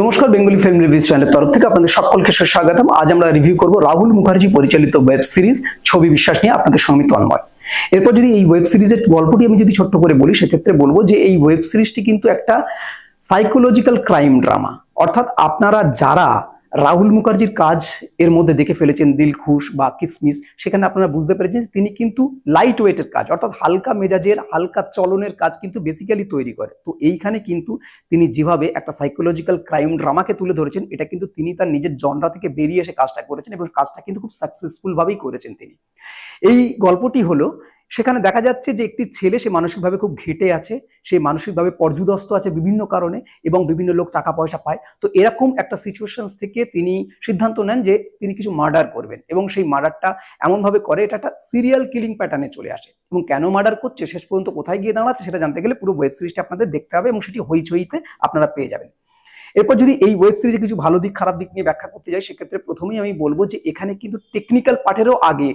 নমস্কার, Bengali film reviews চ্যানেলের তরফ থেকে আপনাদের সকলকে স্বাগতম। আজ আমরা রিভিউ করব রাহুল মুখার্জি পরিচালিত ওয়েব সিরিজ ছবি বিশ্বাস নিয়ে। আপনাদের সঙ্গে তন্ময়। এরপর যদি এই ওয়েব সিরিজের গল্পটি আমি যদি ছোট্ট করে বলি, সেক্ষেত্রে বলবো যে এই ওয়েব সিরিজটি কিন্তু একটা সাইকোলজিক্যাল ক্রাইম ড্রামা। অর্থাৎ আপনারা যারা রাহুল মুখার্জির কাজ এর মধ্যে দেখে ফেলেছেন, দিলখুশ বা কিসমিস, সেখানে আপনারা বুঝতে পেরেছেন তিনি কিন্তু লাইট ওয়েটের কাজ, অর্থাৎ হালকা মেজাজের হালকা চলনের কাজ কিন্তু বেসিক্যালি তৈরি করে। তো এইখানে কিন্তু তিনি যেভাবে একটা সাইকোলজিক্যাল ক্রাইম ড্রামাকে তুলে ধরেছেন, এটা কিন্তু তিনি তার নিজের জনরা থেকে বেরিয়ে এসে কাজটা করেছেন এবং কাজটা কিন্তু খুব সাকসেসফুল ভাবেই করেছেন তিনি। এই গল্পটি হলো, সেখানে দেখা যাচ্ছে যে একটি ছেলে, সে মানসিকভাবে খুব ঘেটে আছে, সে মানসিকভাবে পর্যুদস্ত আছে বিভিন্ন কারণে এবং বিভিন্ন লোক টাকা পয়সা পায়। তো এরকম একটা সিচুয়েশন থেকে তিনি সিদ্ধান্ত নেন যে তিনি কিছু মার্ডার করবেন এবং সেই মার্ডারটা এমনভাবে করে, এটা একটা সিরিয়াল কিলিং প্যাটার্নে চলে আসে। এবং কেন মার্ডার করছে, শেষ পর্যন্ত কোথায় গিয়ে দাঁড়াচ্ছে, সেটা জানতে গেলে পুরো ওয়েব সিরিজটা আপনাদের দেখতে হবে এবং সেটি হইচইতে আপনারা পেয়ে যাবেন। এরপর যদি এই ওয়েব সিরিজে কিছু ভালো দিক খারাপ দিক নিয়ে ব্যাখ্যা করতে যাই, সেক্ষেত্রে প্রথমেই আমি বলবো যে এখানে কিন্তু টেকনিক্যাল পার্টেরও আগে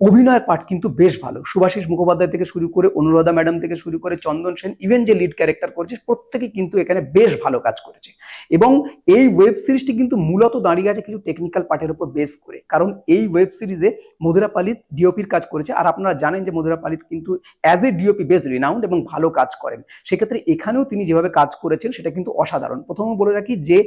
অভিনয়ের পার্ট কিন্তু বেশ ভালো। সুভাষিস মুখোপাধ্যায় থেকে শুরু করে, অনুরাধা ম্যাডাম থেকে শুরু করে, চন্দন সেন, ইভেন যে লিড ক্যারেক্টার করেছে, প্রত্যেকে কিন্তু এখানে বেশ ভালো কাজ করেছে। এবং এই ওয়েব সিরিজটি কিন্তু মূলত দাঁড়িয়ে আছে কিছু টেকনিক্যাল পার্টের উপর বেস করে, কারণ এই ওয়েব সিরিজে মধুরা পালিত ডিওপির কাজ করেছে। আর আপনারা জানেন যে মধুরা পালিত কিন্তু অ্যাজ এ ডিওপি বেশ রিনাউন্ড এবং ভালো কাজ করেন। সেক্ষেত্রে এখানেও তিনি যেভাবে কাজ করেছেন সেটা কিন্তু অসাধারণ। প্রথমে বলে রাখি যে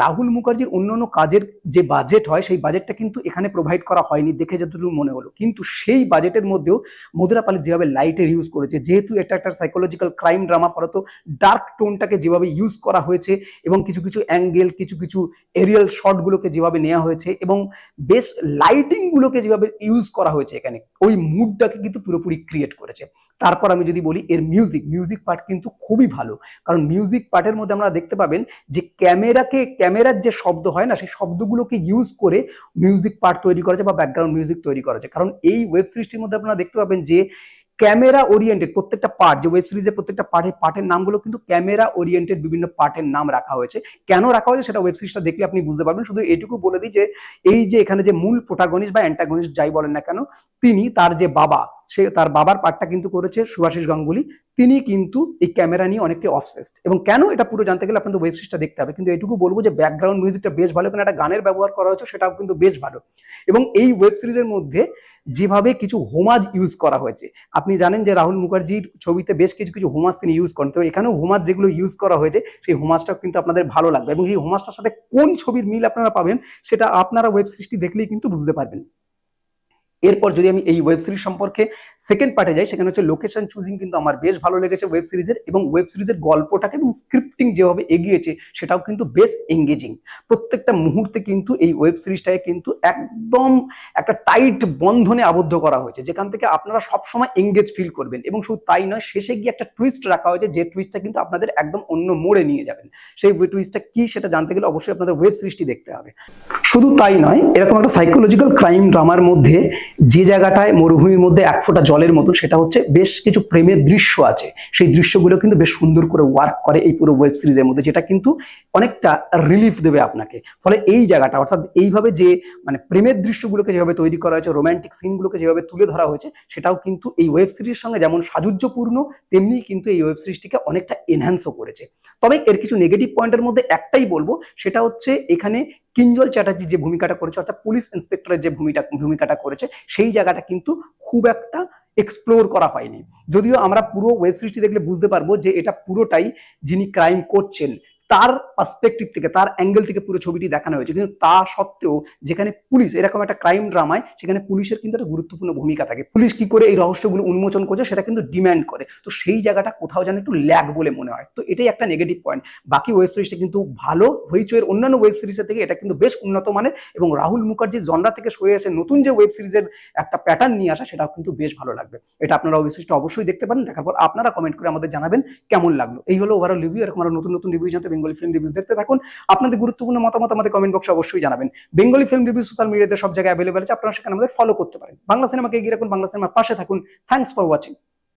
রাহুল মুখার্জির অন্যান্য কাজের যে বাজেট হয়, সেই বাজেটটা কিন্তু এখানে প্রোভাইড করা হয়নি দেখে যতটুকু মনে হলো। কিন্তু সেই বাজেটের মধ্যেও মধুরা পালিত যেভাবে লাইটের ইউজ করেছে, যেহেতু এটা একটা সাইকোলজিক্যাল ক্রাইম ড্রামা, ফলত ডার্ক টোনটাকে যেভাবে ইউজ করা হয়েছে এবং কিছু কিছু অ্যাঙ্গেল, কিছু কিছু এরিয়াল শটগুলোকে যেভাবে নেওয়া হয়েছে এবং বেশ লাইটিং গুলোকে যেভাবে ইউজ করা হয়েছে, এখানে ওই মুডটাকে কিন্তু পুরোপুরি ক্রিয়েট করেছে। তারপর আমি যদি বলি এর মিউজিক পার্ট কিন্তু খুবই ভালো, কারণ মিউজিক পার্টের মধ্যে আমরা দেখতে পাবেন যে ক্যামেরার যে শব্দ হয় না, সেই শব্দগুলোকে ইউজ করে মিউজিক পার্ট তৈরি করেছে বা ব্যাকগ্রাউন্ড মিউজিক তৈরি করেছে। কারণ এই ওয়েব সিরিজটির মধ্যে আপনারা দেখতে পাবেন যে ক্যামেরা ওরিয়েন্টেড প্রত্যেকটা পার্ট, যে ওয়েব সিরিজের প্রত্যেকটা পার্টের নামগুলো কিন্তু ক্যামেরা ওরিয়েন্টেড বিভিন্ন পার্টের নাম রাখা হয়েছে। কেন রাখা হয়েছে সেটা ওয়েব সিরিজটা দেখলে আপনি বুঝতে পারবেন। শুধু এটুকু বলে দিই যে এই যে এখানে যে মূল প্রোটাগনিস্ট বা অ্যান্টাগনিস্ট যাই বলেন না কেন, তিনি, তার যে বাবা, সে তার বাবার পার্টটা কিন্তু করেছে সুভাষিস গাঙ্গুলি। তিনি কিন্তু এই ক্যামেরা নিয়ে অনেকটা অবসেসড। এবং কেন, এটা পুরো জানতে গেলে আপনাদের ওয়েব সিরিজটা দেখতে হবে। কিন্তু এটুকু বলবো যে ব্যাকগ্রাউন্ড মিউজিকটা বেশ ভালো, এখানে একটা গানের ব্যবহার করা হয়েছে, সেটাও কিন্তু বেশ ভালো। এবং এই ওয়েব সিরিজের মধ্যে যেভাবে কিছু হোমাজ ইউজ করা হয়েছে, আপনি জানেন যে রাহুল মুখার্জির ছবিতে বেশ কিছু কিছু হোমাজ তিনি ইউজ করেন, তো এখানেও হোমাজ যেগুলো ইউজ করা হয়েছে, সেই হোমাজটাও কিন্তু আপনাদের ভালো লাগবে। এবং এই হোমাজটার সাথে কোন ছবির মিল আপনারা পাবেন, সেটা আপনারা ওয়েব সিরিজটি দেখলেই কিন্তু বুঝতে পারবেন। এরপর যদি আমি এই ওয়েব সিরিজ সম্পর্কে সেকেন্ড পার্টে যাই, সেখানে হচ্ছে লোকেশন চুজিং কিন্তু আমার বেশ ভালো লেগেছে ওয়েব সিরিজের। এবং ওয়েব সিরিজের গল্পটাকে এবং স্ক্রিপ্টিং যেভাবে এগিয়েছে, সেটাও কিন্তু বেশ এঙ্গেজিং। প্রত্যেকটা মুহূর্তে কিন্তু এই ওয়েব সিরিজটাকে কিন্তু একদম একটা টাইট বন্ধনে আবদ্ধ করা হয়েছে, যেখান থেকে আপনারা সবসময় এঙ্গেজ ফিল করবেন। এবং শুধু তাই নয়, শেষে গিয়ে একটা টুইস্ট রাখা হয়েছে, যে টুইস্টটা কিন্তু আপনাদের একদম অন্য মোড়ে নিয়ে যাবেন। সেই টুইস্টটা কি সেটা জানতে গেলে অবশ্যই আপনাদের ওয়েব সিরিজটি দেখতে হবে। শুধু তাই নয়, এরকম একটা সাইকোলজিক্যাল ক্রাইম ড্রামার মধ্যে যে জায়গাটায় মরুভূমির মধ্যে এক ফোঁটা জলের মতন, সেটা হচ্ছে বেশ কিছু প্রেমের দৃশ্য আছে। সেই দৃশ্যগুলো কিন্তু বেশ সুন্দর করে ওয়ার্ক করে এই পুরো ওয়েব সিরিজের মধ্যে, যেটা কিন্তু অনেকটা রিলিফ দেবে আপনাকে। ফলে এই জায়গাটা, অর্থাৎ এইভাবে যে মানে প্রেমের দৃশ্যগুলোকে যেভাবে তৈরি করা হয়েছে, রোমান্টিক সিনগুলোকে যেভাবে তুলে ধরা হয়েছে, সেটাও কিন্তু এই ওয়েব সিরিজের সঙ্গে যেমন সাযুজ্যপূর্ণ, তেমনি কিন্তু এই ওয়েব সিরিজটিকে অনেকটা এনহ্যান্সও করেছে। তবে এর কিছু নেগেটিভ পয়েন্টের মধ্যে একটাই বলবো, সেটা হচ্ছে এখানে কিঞ্জল চ্যাটার্জি যে ভূমিকাটা করেছে, অর্থাৎ পুলিশ ইন্সপেক্টরের যে ভূমিকাটা করেছে, সেই জায়গাটা কিন্তু খুব একটা এক্সপ্লোর করা হয়নি। যদিও আমরা পুরো ওয়েব সিরিজটি দেখলে বুঝতে পারবো যে এটা পুরোটাই যিনি ক্রাইম করছেন তার পার্সপেক্টিভ থেকে, তার অ্যাঙ্গেল থেকে পুরো ছবিটি দেখানো হয়েছে। কিন্তু তা সত্ত্বেও যেখানে পুলিশ, এরকম একটা ক্রাইম ড্রামায়, সেখানে পুলিশের কিন্তু একটা গুরুত্বপূর্ণ ভূমিকা থাকে। পুলিশ কি করে এই রহস্যগুলো উন্মোচন করছে, সেটা কিন্তু ডিম্যান্ড করে। তো সেই জায়গাটা কোথাও যেন একটু ল্যাগ বলে মনে হয়। তো এটাই একটা নেগেটিভ পয়েন্ট। বাকি ওয়েব সিরিজটা কিন্তু ভালো, হইচইয়ের অন্যান্য ওয়েব সিরিজের থেকে এটা কিন্তু বেশ উন্নত মানের। এবং রাহুল মুখার্জির জনরা থেকে সরে এসে নতুন যে ওয়েব সিরিজের একটা প্যাটার্ন নিয়ে আসা, সেটাও কিন্তু বেশ ভালো লাগবে। এটা আপনারা ওয়েব সিরিজটা অবশ্যই দেখতে পারেন। দেখার পর আপনারা কমেন্ট করে আমাদের জানাবেন কেমন লাগলো। এই হলো ওভারঅল রিভিউ। এরকম আরো নতুন নতুন রিভিউ জানতে বেঙ্গলি ফিল্ম রিভিউজ দেখতে থাকুন। আপনাদের গুরুত্বপূর্ণ মতামত আমাদের কমেন্ট বক্সে অবশ্যই জানাবেন। বেঙ্গলি ফিল্ম রিভিউ সোশ্যাল মিডিয়াতে সব জায়গায় অ্যাভেলেবল আছে, আপনারা সেখানে আমাদের ফলো করতে পারেন। বাংলা সিনেমাকে এগিয়ে রাখুন, বাংলা সিনেমার পাশে থাকুন। Thanks for watching.